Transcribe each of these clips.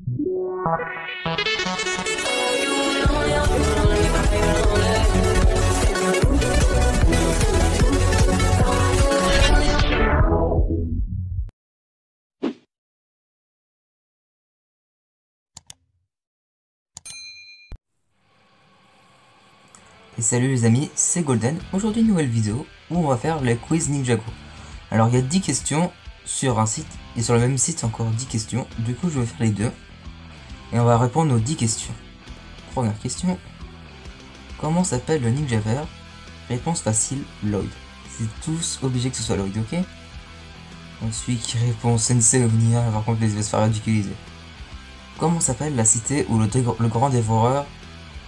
Et salut les amis, c'est Golden. Aujourd'hui une nouvelle vidéo où on va faire le quiz Ninjago. Alors il y a 10 questions sur un site et sur le même site encore 10 questions. Du coup je vais faire les deux et on va répondre aux 10 questions. Première question. Comment s'appelle le ninja vert? Réponse facile, Lloyd. C'est tous obligé que ce soit Lloyd, ok? Ensuite qui répond Sensei Omnia, par contre les yeux se faire ridiculiser. Comment s'appelle la cité où le grand dévoreur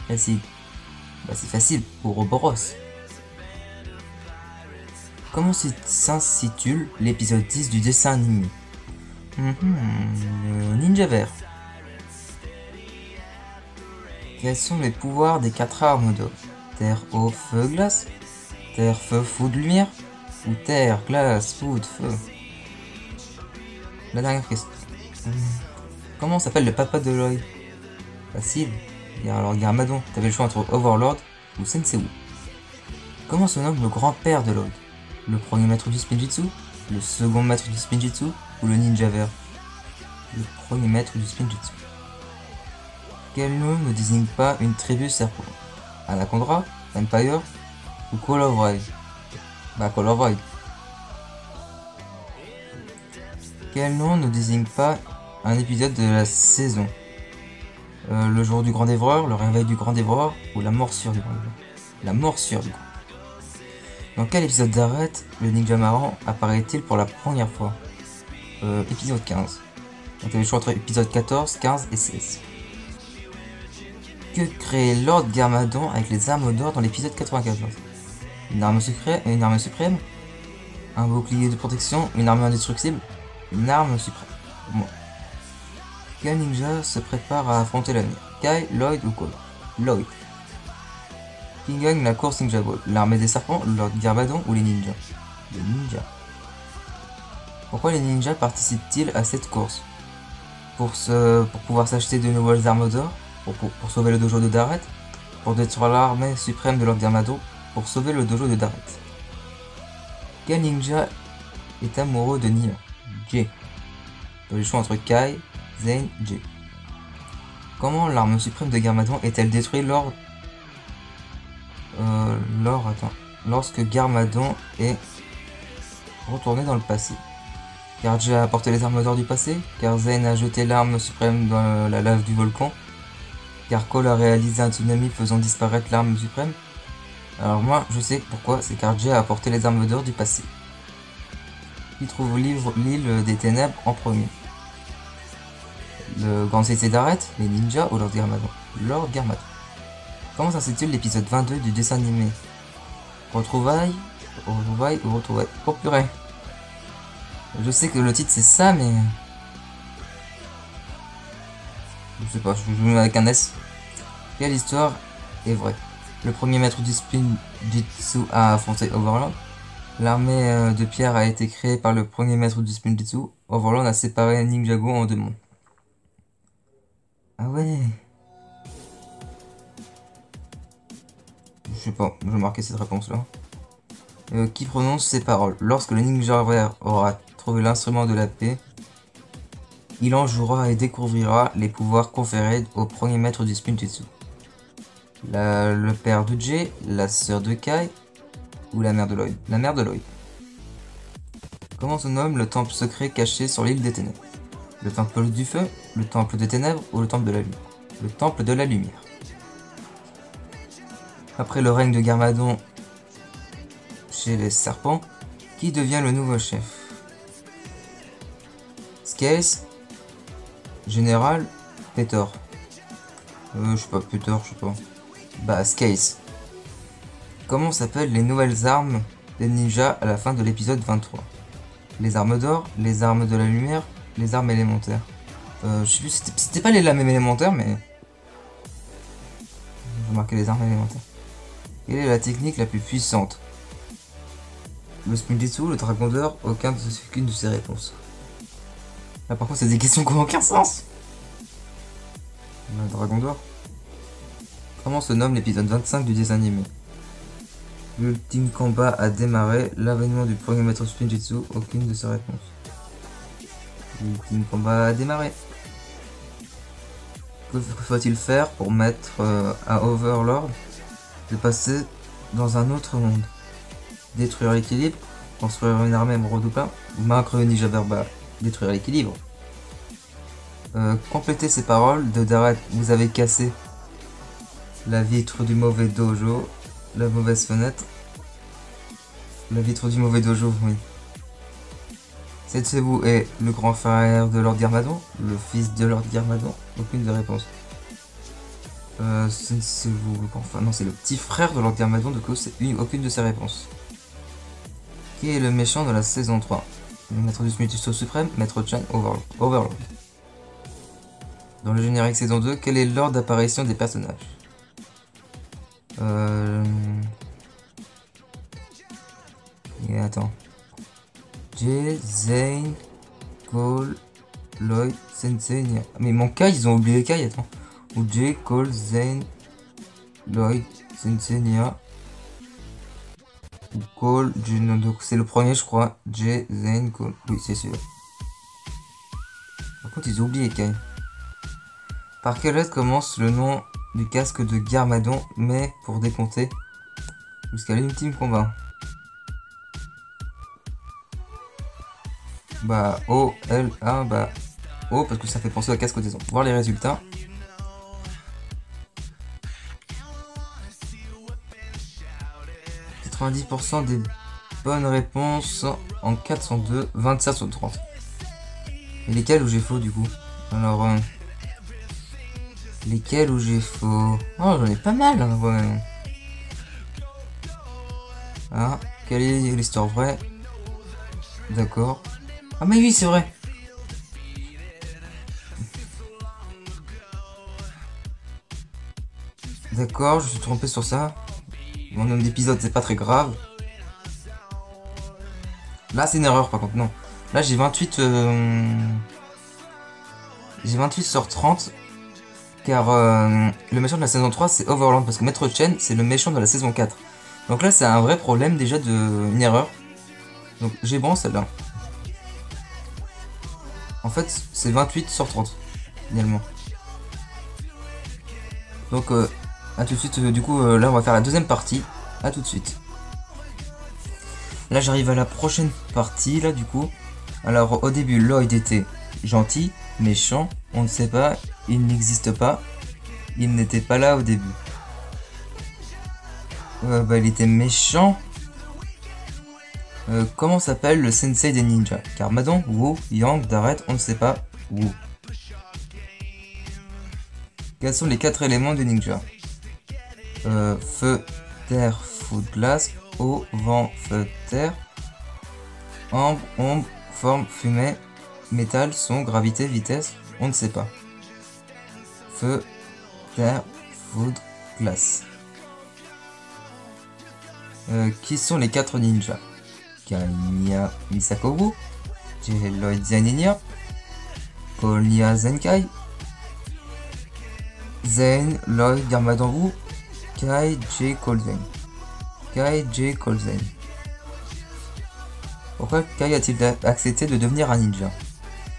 réside? Bah c'est facile, Ouroboros. Comment s'intitule l'épisode 10 du dessin animé? Le ninja vert. Quels sont les pouvoirs des 4 armes d'eau? Terre, eau, feu, glace? Terre, feu, foudre, lumière? Ou terre, glace, foudre, feu? La dernière question. Comment s'appelle le papa de Lloyd? Facile. Alors Garmadon, t'avais le choix entre Overlord ou Sensei Wu. Comment se nomme le grand-père de Lloyd? Le premier maître du Spinjitzu? Le second maître du Spinjitzu? Ou le ninja vert? Le premier maître du Spinjitzu. Quel nom ne désigne pas une tribu serpent? Anaconda? Empire? Ou Call of Ride? Bah Call of Ride. Quel nom ne désigne pas un épisode de la saison? Le jour du grand dévoreur, le réveil du grand dévoreur ou la morsure du grand dévoreur? La morsure du grand. Dans quel épisode d'Arrête le ninja marrant apparaît-il pour la première fois? Épisode 15. Donc le choix entre épisode 14, 15 et 16. Que crée Lord Garmadon avec les armes d'or dans l'épisode 94? Une arme suprême? Un bouclier de protection? Une arme indestructible? Une arme suprême. Bon. Quel ninja se prépare à affronter l'avenir? Kai, Lloyd ou Cole? Lloyd. Qui gagne la course Ninja Ball? L'armée des serpents, Lord Garmadon ou les ninjas? Les ninjas. Pourquoi les ninjas participent-ils à cette course? Pour pouvoir s'acheter de nouvelles armes d'or? Pour sauver le dojo de Dareth? Pour détruire l'armée suprême de Lord Garmadon? Pour sauver le dojo de Dareth? Quel ninja est amoureux de Nia? Jay. Tu as le choix entre Kai, Zane, Jay. Comment l'arme suprême de Garmadon est-elle détruite lorsque Garmadon est retourné dans le passé? Car Jay a apporté les armes d'or du passé? Car Zane a jeté l'arme suprême dans la lave du volcan? Car Cole a réalisé un tsunami faisant disparaître l'arme suprême? Alors moi je sais pourquoi, c'est car Jay a apporté les armes d'or du passé. Qui trouve l'île des ténèbres en premier? Le grand CC d'Arrête, les ninjas ou Lord Garmadon? Lord Garmadon. Comment s'intitule l'épisode 22 du dessin animé? Retrouvailles ou retrouvailles? Oh purée. Je sais que le titre c'est ça, mais... je sais pas, je joue avec un S. Quelle histoire est vraie? Le premier maître du Spinjitzu a affronté Overlord. L'armée de pierre a été créée par le premier maître du Spinjitzu. Overlord a séparé Ninjago en deux mondes. Ah ouais. Je sais pas, je vais marquer cette réponse là. Qui prononce ces paroles? Lorsque le ninja vert aura trouvé l'instrument de la paix, il en jouera et découvrira les pouvoirs conférés au premier maître du Spinjitzu. Le père de Jay, la sœur de Kai ou la mère de Lloyd? La mère de Lloyd. Comment se nomme le temple secret caché sur l'île des ténèbres? Le temple du feu, le temple des ténèbres ou le temple de la lumière? Le temple de la lumière. Après le règne de Garmadon chez les serpents, qui devient le nouveau chef? Scales, Général, Peter. Je sais pas, Peter, je sais pas. Bah, Scales. Comment s'appellent les nouvelles armes des ninjas à la fin de l'épisode 23? Les armes d'or, les armes de la lumière, les armes élémentaires. Je sais plus, c'était pas les lames élémentaires, mais... je vais marquer les armes élémentaires. Quelle est la technique la plus puissante? Le Spinjitzu, le dragon d'or, aucune de ces réponses. Là par contre c'est des questions qui n'ont aucun sens. Le dragon d'or. Comment se nomme l'épisode 25 du dessin animé? L'ultime combat a démarré. L'avènement du premier maître Spinjitzu. Aucune de ces réponses. L'ultime combat a démarré. Que faut-il faire pour mettre à Overlord de passer dans un autre monde? Détruire l'équilibre, construire une armée redoublant, vaincre le ninja verbal, détruire l'équilibre. Complétez ces paroles de Daret. Vous avez cassé la vitre du mauvais dojo, la mauvaise fenêtre. La vitre du mauvais dojo, oui. Setsubu est le grand frère de Lord Garmadon, le fils de Lord Garmadon. Aucune des réponses. Setsubu, enfin non, c'est le petit frère de Lord Garmadon, du coup c'est aucune de ces réponses. Qui est le méchant de la saison 3? Le maître du Smithusau suprême, Maître Chan, Overlord. Dans le générique saison 2, quel est l'ordre d'apparition des personnages? Et attends. Jay, Zane, Cole, Lloyd, Sensei, Nia. Mais mon Kai, ils ont oublié Kai, attends. Ou Jay, Cole, Zane, Lloyd, Sensei, Nia. Ou Cole, Juno. Donc c'est le premier, je crois. Jay, Zane, Cole. Oui, c'est sûr. Par contre, ils ont oublié Kai. Par quelle lettre commence le nom du casque de Garmadon, mais pour décompter jusqu'à l'ultime combat? Bah O, L, A, bah O parce que ça fait penser au casque des hommes. Voir les résultats. « 90% des bonnes réponses en 402, 27 sur 30. Et lesquels où j'ai faux du coup? Alors, lesquels où j'ai faux? Oh, j'en ai pas mal, hein, ouais. Ah, quelle est l'histoire vraie? D'accord. Ah mais oui, c'est vrai. D'accord, je suis trompé sur ça. Mon nombre d'épisodes, c'est pas très grave. Là, c'est une erreur par contre, non. Là, j'ai 28... J'ai 28 sur 30. Car le méchant de la saison 3, c'est Overlord. Parce que Maître Chen, c'est le méchant de la saison 4. Donc là, c'est un vrai problème déjà une erreur. Donc j'ai bon celle-là. En fait, c'est 28 sur 30, finalement. Donc, à tout de suite. Du coup, là, on va faire la deuxième partie. À tout de suite. Là, j'arrive à la prochaine partie, là, du coup. Alors, au début, Lloyd était gentil, méchant, on ne sait pas, il n'existe pas. Il n'était pas là au début. Bah, il était méchant. Comment s'appelle le sensei des ninjas? Garmadon, Wu, Yang, Daret, on ne sait pas. Wu. Quels sont les 4 éléments du ninja? Feu, terre, foudre, glace. Eau, vent, feu, terre. Ambre, ombre, forme, fumée. Métal, son, gravité, vitesse. On ne sait pas. Feu, terre, foudre, glace. Qui sont les 4 ninjas? Nia Misako Wu, Lloyd Zaninia, Cole Nia Zenkai, Zane Lloyd Garmadon Wu, Kai J Colzen. Kai J Colzen. Pourquoi Kai a-t-il accepté de devenir un ninja?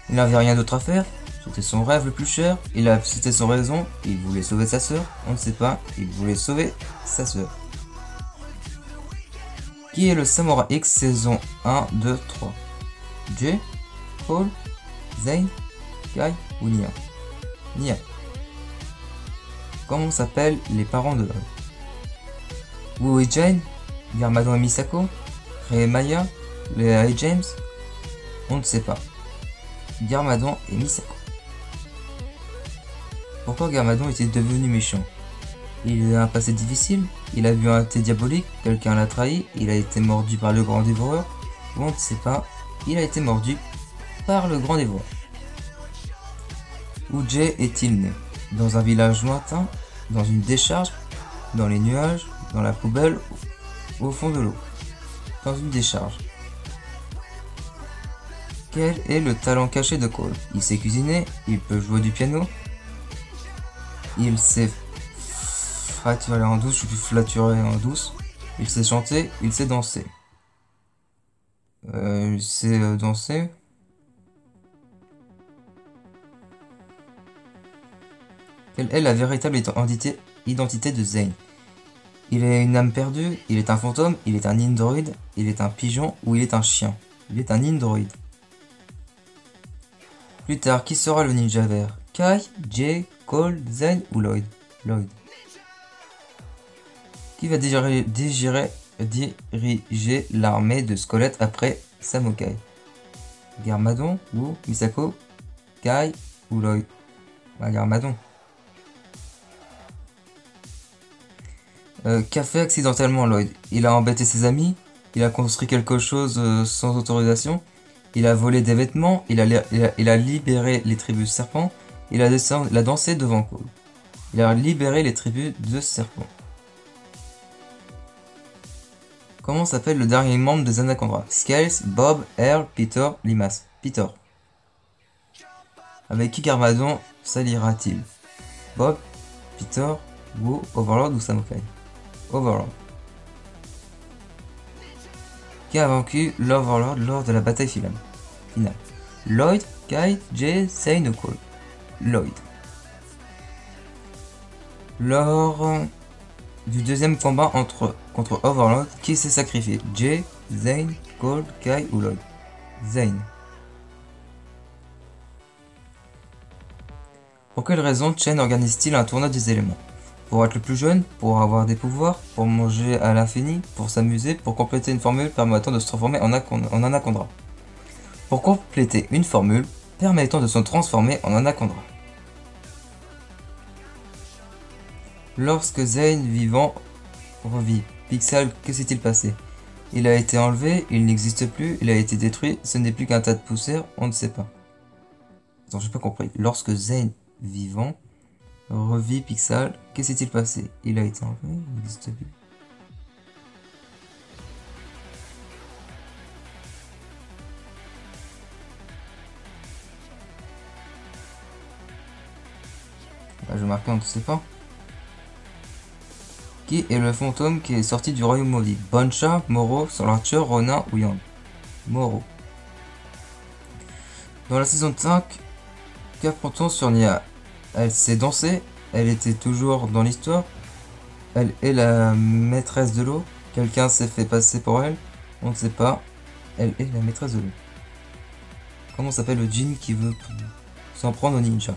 Il n'avait rien d'autre à faire, c'était son rêve le plus cher, c'était son raison, il voulait sauver sa sœur, on ne sait pas, il voulait sauver sa sœur. Qui est le Samurai X saison 1, 2, 3? Jay, Cole, Zane, Kai ou Nia? Nia. Comment s'appellent les parents de Lloyd? Wu et Jane, Garmadon et Misako, Rei et Maya, Léa et James? On ne sait pas. Garmadon et Misako. Pourquoi Garmadon était devenu méchant? Il a un passé difficile, il a vu un thé diabolique, quelqu'un l'a trahi, il a été mordu par le grand dévoreur, ou on ne sait pas, il a été mordu par le grand dévoreur. Où Jay est-il né? Dans un village lointain, dans une décharge, dans les nuages, dans la poubelle, au fond de l'eau. Dans une décharge. Quel est le talent caché de Cole? Il sait cuisiner, il peut jouer du piano. Il sait fracturer en douce, je suis plus flaturé en douce. Il sait chanter, il sait danser. Il sait danser. Quelle est la véritable identité de Zane? Il est une âme perdue, il est un fantôme, il est un android, il est un pigeon ou il est un chien? Il est un android. Plus tard, qui sera le ninja vert? Kai, Jay, Cole, Zane ou Lloyd? Lloyd. Qui va diriger l'armée de squelettes après Samokai? Garmadon ou Misako, Kai ou Lloyd? Garmadon. Qu'a fait accidentellement Lloyd? Il a embêté ses amis, il a construit quelque chose sans autorisation, il a volé des vêtements, il a libéré les tribus serpents, il a dansé devant Cole. Il a libéré les tribus de serpents. Comment s'appelle le dernier membre des Anacondas? Scales, Bob, Earl, Peter, Limace. Peter. Avec qui Garmadon s'alliera-t-il? Bob, Peter, Wu, Overlord ou Samokai? Overlord. Qui a vaincu l'Overlord lors de la bataille finale? Lloyd, Kai, Jay, Zane ou Cole? Lloyd. Lors du deuxième combat contre Overlord, qui s'est sacrifié? Jay, Zane, Cole, Kai ou Lloyd? Zane. Pour quelle raison Chen organise-t-il un tournoi des éléments? Pour être le plus jeune, pour avoir des pouvoirs, pour manger à l'infini, pour s'amuser, pour compléter une formule permettant de se transformer en Anaconda. Pour compléter une formule permettant de se transformer en Anaconda. Lorsque Zane vivant revit, Pixel, que s'est-il passé? Il a été enlevé, il n'existe plus, il a été détruit, ce n'est plus qu'un tas de poussière, on ne sait pas. Attends, j'ai pas compris. Lorsque Zane vivant revit Pixel, que s'est-il passé? Il a été enlevé, il n'existe plus. Là, je marque on ne sait pas. Qui est le fantôme qui est sorti du royaume maudit? Boncha, Moro, Solarture, Ronin ou Yang? Moro. Dans la saison 5, qu'apprend-on sur Nia? Elle sait danser, elle était toujours dans l'histoire, elle est la maîtresse de l'eau, quelqu'un s'est fait passer pour elle, on ne sait pas, elle est la maîtresse de l'eau. Comment s'appelle le djinn qui veut s'en prendre au ninja?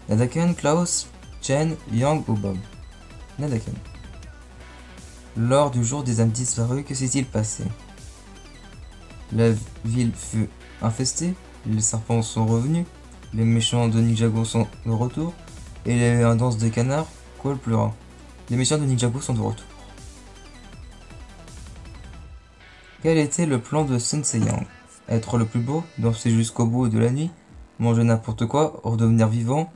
Nadaken, Klaus, Chen, Yang ou Bob? Nadaken. Lors du jour des âmes disparues, que s'est-il passé? La ville fut infestée, les serpents sont revenus, les méchants de Ninjago sont de retour, et il y a eu un danse de canard, Cole pleura. Les méchants de Ninjago sont de retour. Quel était le plan de Sensei Yang? Être le plus beau, danser jusqu'au bout de la nuit, manger n'importe quoi, redevenir vivant,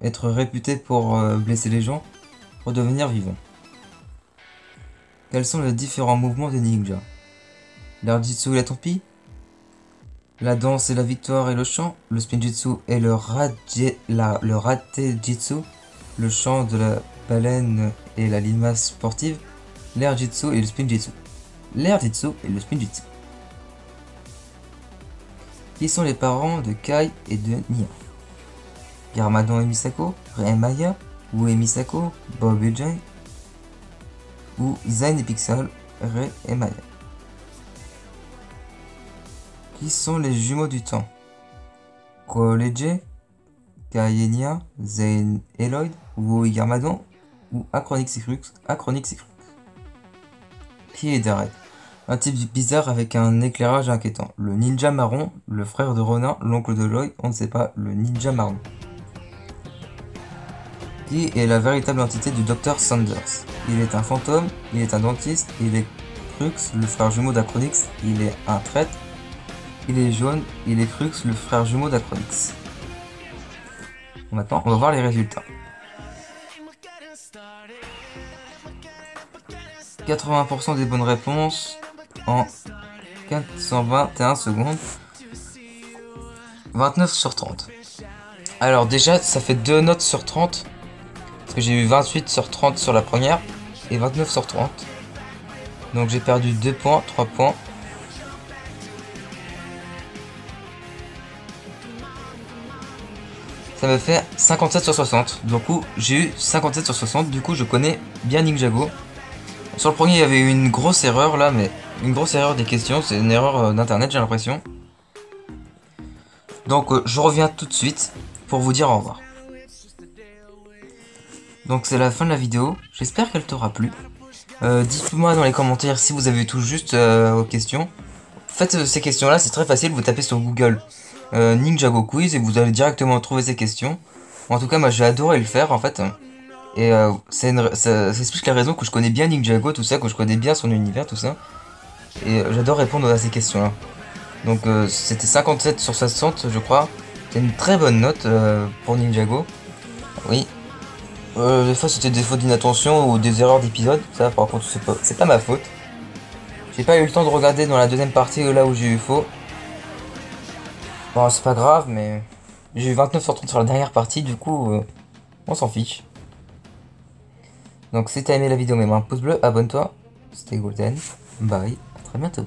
être réputé pour blesser les gens, redevenir vivant. Quels sont les différents mouvements des ninjas? L'Arjitsu et la Tompi, la danse et la victoire et le chant, le Spinjitzu et le Ratejitsu, le chant de la baleine et la limace sportive, l'Airjitsu et le Spinjitzu. L'Airjitsu et le Spinjitzu. Qui sont les parents de Kai et de Nia? Garmadon et Misako, Rei et Maya, Wu et Misako, Bob et Jay, ou Zane et Pixel, Rei et Maya. Qui sont les jumeaux du temps? Cole et Jay, Kai et Nia, Zane et Lloyd, Wu et Garmadon, ou Acronix et Crux. Qui est Darek? Un type bizarre avec un éclairage inquiétant. Le ninja marron, le frère de Ronin, l'oncle de Lloyd, on ne sait pas, le ninja marron. Qui est la véritable entité du Dr Sanders? Il est un fantôme, il est un dentiste, il est Crux, le frère jumeau d'Acronix, il est un traître, il est jaune, il est Crux, le frère jumeau d'Acronix. Maintenant, on va voir les résultats. 80% des bonnes réponses en 421 secondes. 29 sur 30. Alors déjà, ça fait 2 notes sur 30. Parce que j'ai eu 28 sur 30 sur la première et 29 sur 30. Donc j'ai perdu 2 points, 3 points. Ça me fait 57 sur 60. Du coup, j'ai eu 57 sur 60. Du coup, je connais bien Ninjago. Sur le premier, il y avait eu une grosse erreur là, mais une grosse erreur des questions. C'est une erreur d'internet, j'ai l'impression. Donc, je reviens tout de suite pour vous dire au revoir. Donc, c'est la fin de la vidéo. J'espère qu'elle t'aura plu. Dites-moi dans les commentaires si vous avez tout juste aux questions. Faites ces questions-là, c'est très facile. Vous tapez sur Google Ninjago Quiz et vous allez directement trouver ces questions. En tout cas, moi, j'ai adoré le faire en fait. Et ça explique la raison que je connais bien Ninjago, tout ça, que je connais bien son univers, tout ça. Et j'adore répondre à ces questions-là. Donc c'était 57 sur 60, je crois. C'est une très bonne note pour Ninjago. Oui. Des fois c'était des fautes d'inattention ou des erreurs d'épisode. Ça par contre c'est pas ma faute. J'ai pas eu le temps de regarder dans la deuxième partie là où j'ai eu faux. Bon c'est pas grave mais j'ai eu 29 sur 30 sur la dernière partie du coup on s'en fiche. Donc si t'as aimé la vidéo, mets-moi un pouce bleu, abonne-toi. C'était Golden. Bye, à très bientôt.